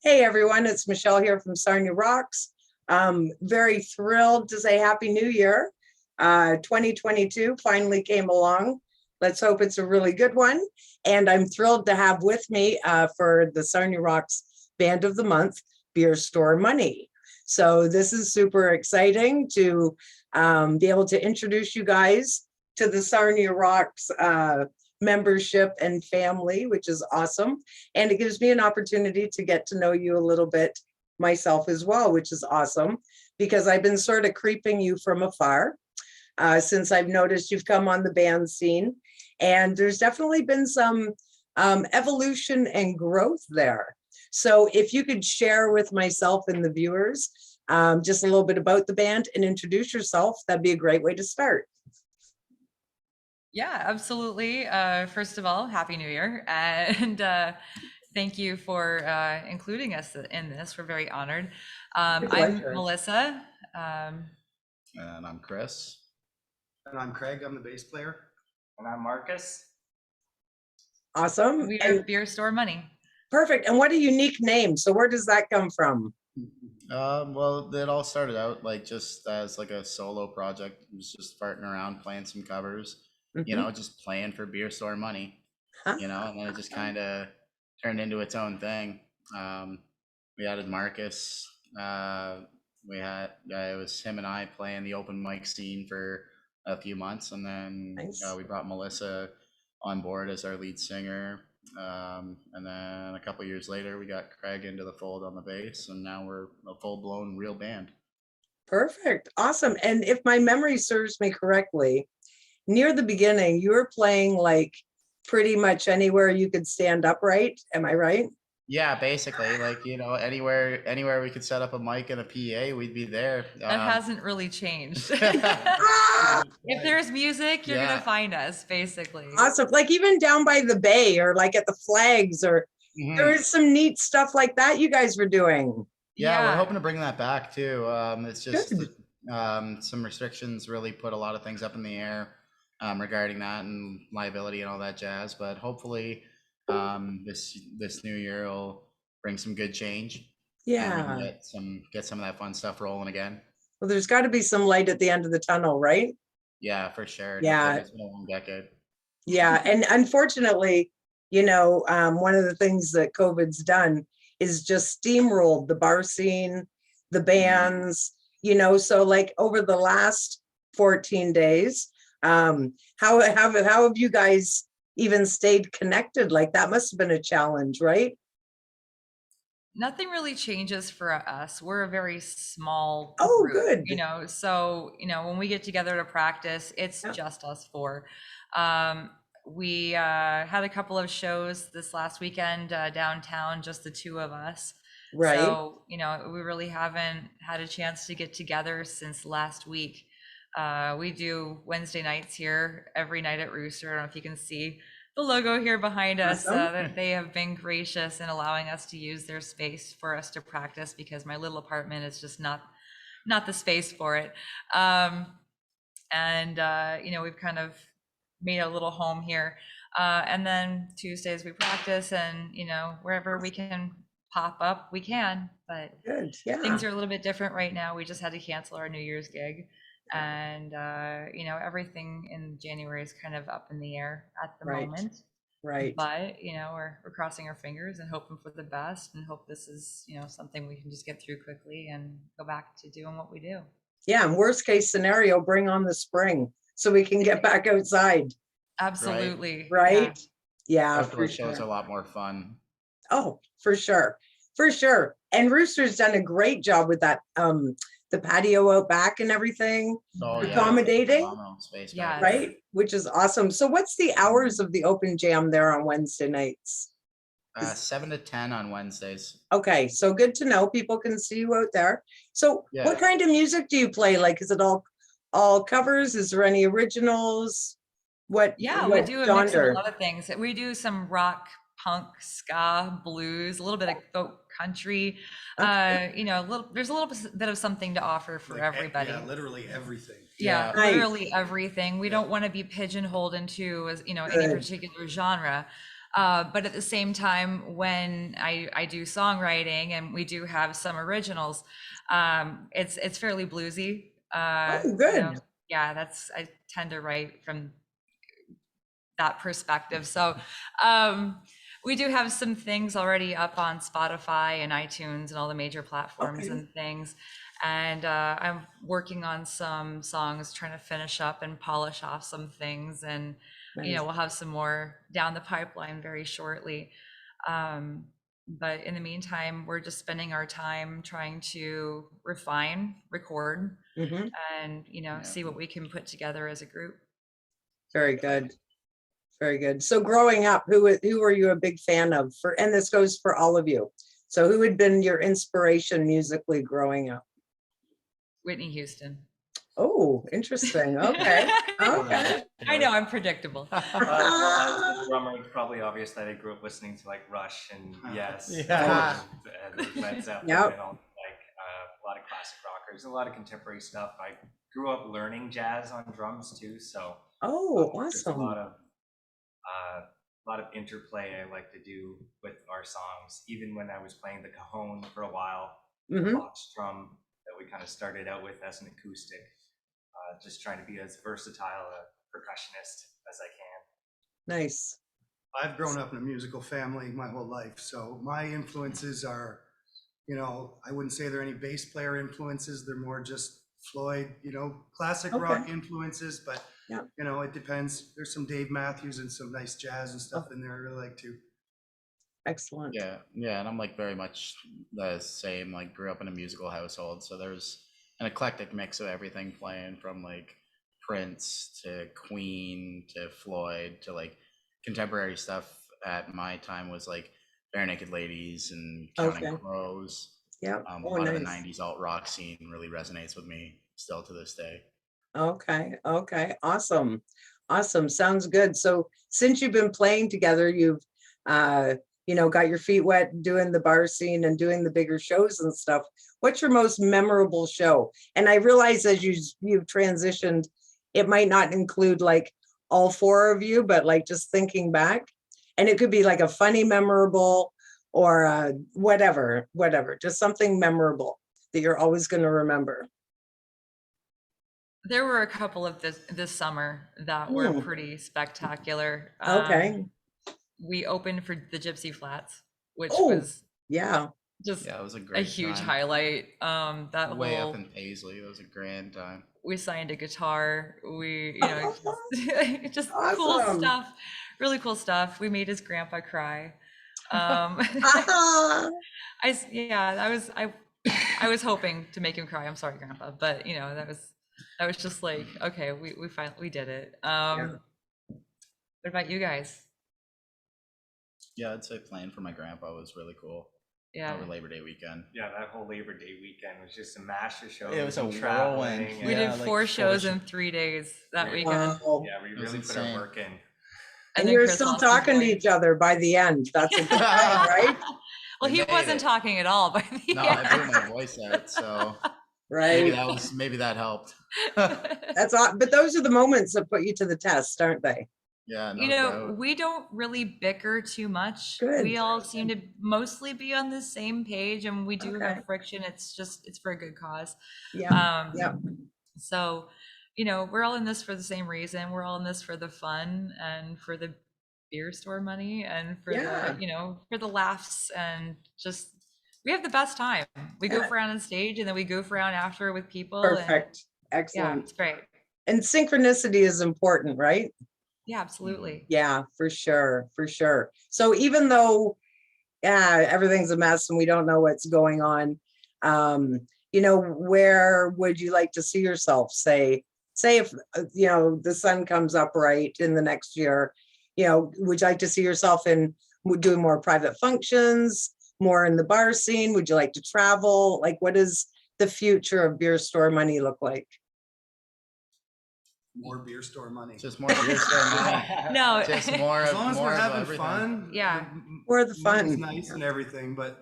Hey everyone, it's Michelle here from SarniaRocks. Very thrilled to say Happy New Year. 2022 finally came along. Let's hope it's a really good one. And I'm thrilled to have with me for the SarniaRocks Band of the Month, Beer Store Money. So this is super exciting to be able to introduce you guys to the SarniaRocks membership and family, which is awesome. And it gives me an opportunity to get to know you a little bit myself as well, which is awesome because I've been sort of creeping you from afar since I've noticed you've come on the band scene. And there's definitely been some evolution and growth there. So if you could share with myself and the viewers just a little bit about the band and introduce yourself, that'd be a great way to start. Yeah, absolutely. First of all, Happy New Year. And thank you for including us in this. We're very honored. My I'm pleasure. Melissa. Um, And I'm Chris. And I'm Craig, I'm the bass player. And I'm Marcus. Awesome. we are And Beer Store Money. perfect. And what a unique name. So where does that come from? Well, it all started out like just as like a solo project. It was just farting around, playing some covers, Mhm. just playing for beer store money, Huh? and then it just kind of turned into its own thing. We added Marcus. We had it was him and I playing the open mic scene for a few months, and then Nice. we brought Melissa on board as our lead singer. And then a couple years later, we got Craig into the fold on the bass, and now we're a full-blown real band. Perfect. Awesome. And if my memory serves me correctly, near the beginning, you were playing like pretty much anywhere you could stand upright. Am I right? Yeah, basically, like anywhere we could set up a mic and a PA, we'd be there. That hasn't really changed. Ah, If there's music, you're Yeah. gonna find us, basically. awesome. Like even down by the bay or like at the flags or there is some neat stuff like that you guys were doing. Yeah, we're hoping to bring that back too. It's just Good. some restrictions really put a lot of things up in the air regarding that and liability and all that jazz. But hopefully, this new year will bring some good change and we can Yeah. get some of that fun stuff rolling again. Well, there's got to be some light at the end of the tunnel, right? Yeah, for sure. Yeah. It's been a long decade. Yeah. And unfortunately, one of the things that COVID's done is just steamrolled the bar scene, the bands, so like over the last 14 days, how have you guys even stayed connected? Like that must have been a challenge, right? Nothing really changes for us. We're a very small Oh, group, good. so, when we get together to practice, it's Yeah. just us four. We had a couple of shows this last weekend downtown, just the two of us. Right. So, we really haven't had a chance to get together since last week. We do Wednesday nights here every night at Rooster. I don't know if you can see the logo here behind us. Awesome. That they have been gracious in allowing us to use their space for us to practice because my little apartment is just not the space for it. We've kind of made a little home here. And then Tuesdays we practice, and wherever we can pop up, we can. But Good. Yeah. things are a little bit different right now. We just had to cancel our New Year's gig, and everything in January is kind of up in the air at the Right. moment. Right. But we're crossing our fingers and hoping for the best, and hope this is something we can just get through quickly and go back to doing what we do. Yeah. And worst case scenario, bring on the spring so we can get back outside. Absolutely. Right. Yeah. Outdoor For shows sure. are a lot more fun. Oh, for sure. For sure. And Rooster's done a great job with that. The patio out back and everything, Oh, yeah, accommodating, phenomenal space Yes. back there. right? Which is awesome. So what's the hours of the open jam there on Wednesday nights? 7 to 10 on Wednesdays. Okay, so good to know. People can see you out there. So Yeah. what kind of music do you play? Like, is it all covers? Is there any originals? We do a mix of genre? a lot of things. We do some rock, punk, ska, blues, a little bit of folk country. Okay. There's a little bit of something to offer for everybody. Yeah, literally everything. Yeah, Nice. literally everything. We don't want to be pigeonholed into any Good. particular genre. But at the same time, when I do songwriting and we do have some originals, it's fairly bluesy. Oh, good. Yeah, I tend to write from that perspective. So we do have some things already up on Spotify and iTunes and all the major platforms Okay. and things. And I'm working on some songs, trying to finish up and polish off some things. And, Nice. we'll have some more down the pipeline very shortly. But in the meantime, we're just spending our time trying to refine, record, Mhm. and, see what we can put together as a group. Very good. Very good. So growing up, who were you a big fan of? And this goes for all of you. So who had been your inspiration musically growing up? Whitney Houston. Oh, interesting. Okay. Okay. I know, I'm predictable. As a drummer, it's probably obvious that I grew up listening to like Rush and Yes, Yeah. and Led Zeppelin, Yep. and all, like a lot of classic rockers, a lot of contemporary stuff. I grew up learning jazz on drums too, so Oh, there's a awesome. lot of interplay I like to do with our songs. Even when I was playing the cajon for a while, Mhm. box drum that we kind of started out with as an acoustic, just trying to be as versatile a percussionist as I can. Nice. I've grown up in a musical family my whole life, so my influences are, I wouldn't say they're any bass player influences. They're more just Floyd, classic rock influences, but Yeah. it depends. There's some Dave Matthews and some nice jazz and stuff in there I really like too. Excellent. Yeah, and I'm like very much the same. Like grew up in a musical household, so there's an eclectic mix of everything playing from like Prince to Queen to Floyd to like contemporary stuff. At my time was like Bare Naked Ladies and Counting Okay. Crows. Yeah. A Oh, lot of the nice. '90s alt rock scene really resonates with me still to this day. Okay. Okay. Awesome. Awesome. Sounds good. So since you've been playing together, you've got your feet wet doing the bar scene and doing the bigger shows and stuff. What's your most memorable show? And I realize as you've transitioned, it might not include like all four of you, but like just thinking back, and it could be like a funny memorable or whatever, just something memorable that you're always going to remember. There were a couple of this summer that were pretty spectacular. Okay. We opened for the Gypsy Flats, which Oh, was yeah. just Yeah, it was a great huge time. highlight. That Way whole up in Paisley. It was a grand time. we signed a guitar. We, just cool Awesome. stuff, really cool stuff. We made his grandpa cry. I was hoping to make him cry. I'm sorry, Grandpa, but that was just like, okay, we finally did it. What about you guys? Yeah, I'd say playing for my grandpa was really cool. Yeah, Over Labor Day weekend. Yeah, that whole Labor Day weekend was just a mash of shows. It was a and traveling. whirlwind. we and- did like 4 shows four in 3 days that Yeah. weekend. Wow. Yeah, we It was really put our insane. work in. And then you're Chris still lost his talking to voice. each other by the end. That's a good thing, right? Well, We he made wasn't it. talking at all by the No, end. I blew my voice out, so Right. maybe that helped. That's all. But those are the moments that put you to the test, aren't they? Yeah, no doubt. We don't really bicker too much. Good. We all seem to mostly be on the same page, and we do Okay. have friction. It's for a good cause. Yeah. Yeah. So, we're all in this for the same reason. We're all in this for the fun and for the beer store money and for Yeah. for the laughs, and just we have the best time. We goof around on stage and then we goof around after with people. Perfect. Yeah, Excellent. it's great. And synchronicity is important, right? Yeah, absolutely. Yeah, for sure. For sure. So even though everything's a mess and we don't know what's going on, where would you like to see yourself? Say if the sun comes up right in the next year, would you like to see yourself in doing more private functions, more in the bar scene? Would you like to travel? Like, what does the future of Beer Store Money look like? More beer store money. Just more beer store money. No, Just more As of long as more we're of having everything. fun. Yeah. More of the money's fun. nice and everything, but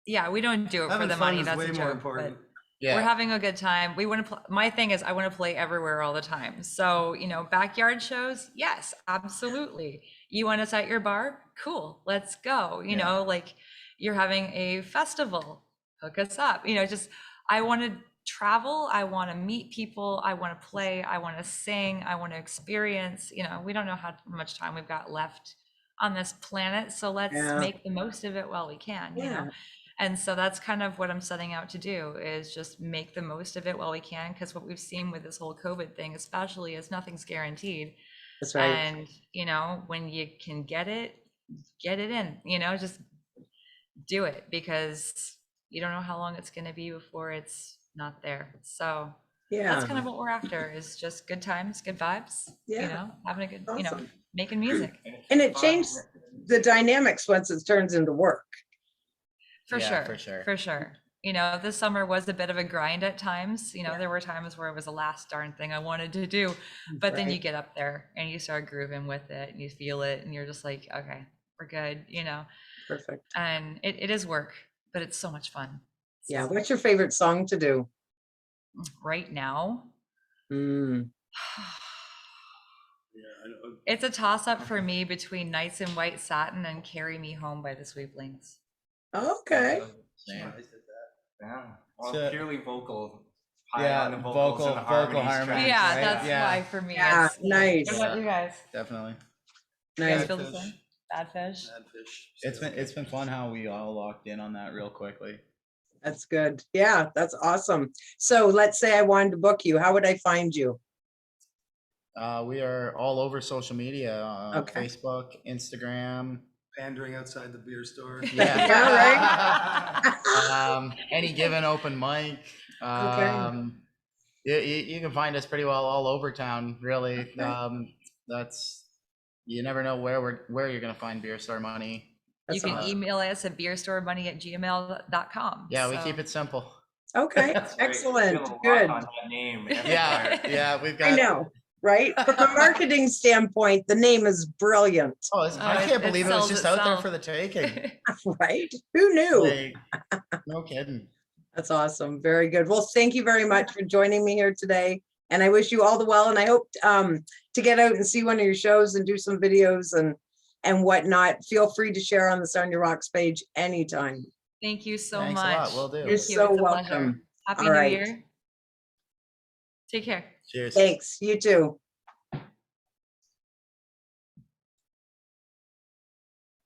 yeah, we don't do it for having the fun money. is That's way a more joke. important. Yeah. We're having a good time. We want to my thing is I want to play everywhere all the time. So, you know, backyard shows, yes, absolutely. You want us at your bar? Cool, let's go. You Yeah. know, like you're having a festival, hook us up. You know, just I want to travel, I want to meet people, I want to play, I want to sing, I want to experience. You know, we don't know how much time we've got left on this planet, so let's Yeah. make the most of it while we can, you know. Yeah. And so that's kind of what I'm setting out to do, is just make the most of it while we can, because what we've seen with this whole COVID thing especially is nothing's guaranteed. That's right. And you know, when you can get it in, you know, just do it, because you don't know how long it's going to be before it's not there. So that's kind Yeah. of what we're after, is just good times, good vibes, you Yeah. know, having a good, you know, Awesome. making music. And it changed the dynamics once it turns into work. For Yeah, sure. for sure. For sure. You know, this summer was a bit of a grind at times. You know, Yeah. there were times where it was the last darn thing I wanted to do. But then you Right. get up there and you start grooving with it and you feel it and you're just like, okay, we're good, you know. Perfect. And it is work, but it's so much fun. Yeah. So What's your favorite song to do? right now, Mm. it's a toss up for me between Nights in White Satin and Carry Me Home by the Sweeplings. Okay. Same. Yeah. Well, So- purely vocal. High Yeah, on the vocals and the vocal harmonies, harmonies, tracks. Yeah, right? that's Yeah. why for me. Yeah, It's, nice. What about you guys? Definitely. You guys Nice. feel the same? Bad Fish? It's been fun how we all locked in on that real quickly. That's good. Yeah, that's awesome. So let's say I wanted to book you. How would I find you? We are all over social media, Okay. Facebook, Instagram. Pandering outside the beer store. Yeah. Yeah, Any given open mic. You can find us pretty well all over town, really. Okay. That's, you never know where you're gonna find beer store money. You That's can awesome. email us at beerstormoney@gmail.com. Yeah, we So- keep it simple. Okay, That's great. excellent, Feel a lock good. on that name Yeah, everywhere. yeah, we've got. I know, right? From a marketing standpoint, the name is brilliant, Oh, I can't it believe it was sells just out there itself. for the taking. right? Who knew? Like, no kidding. That's awesome. Very good. Well, thank you very much for joining me here today. And I wish you all the well. And I hope to get out and see one of your shows and do some videos and whatnot. Feel free to share on the SarniaRocks page anytime. Thank you so Thanks a much. lot. Will do. You're Thank you. so It's a pleasure. welcome. Happy All New right. Year. Take care. Cheers. Thanks. You too.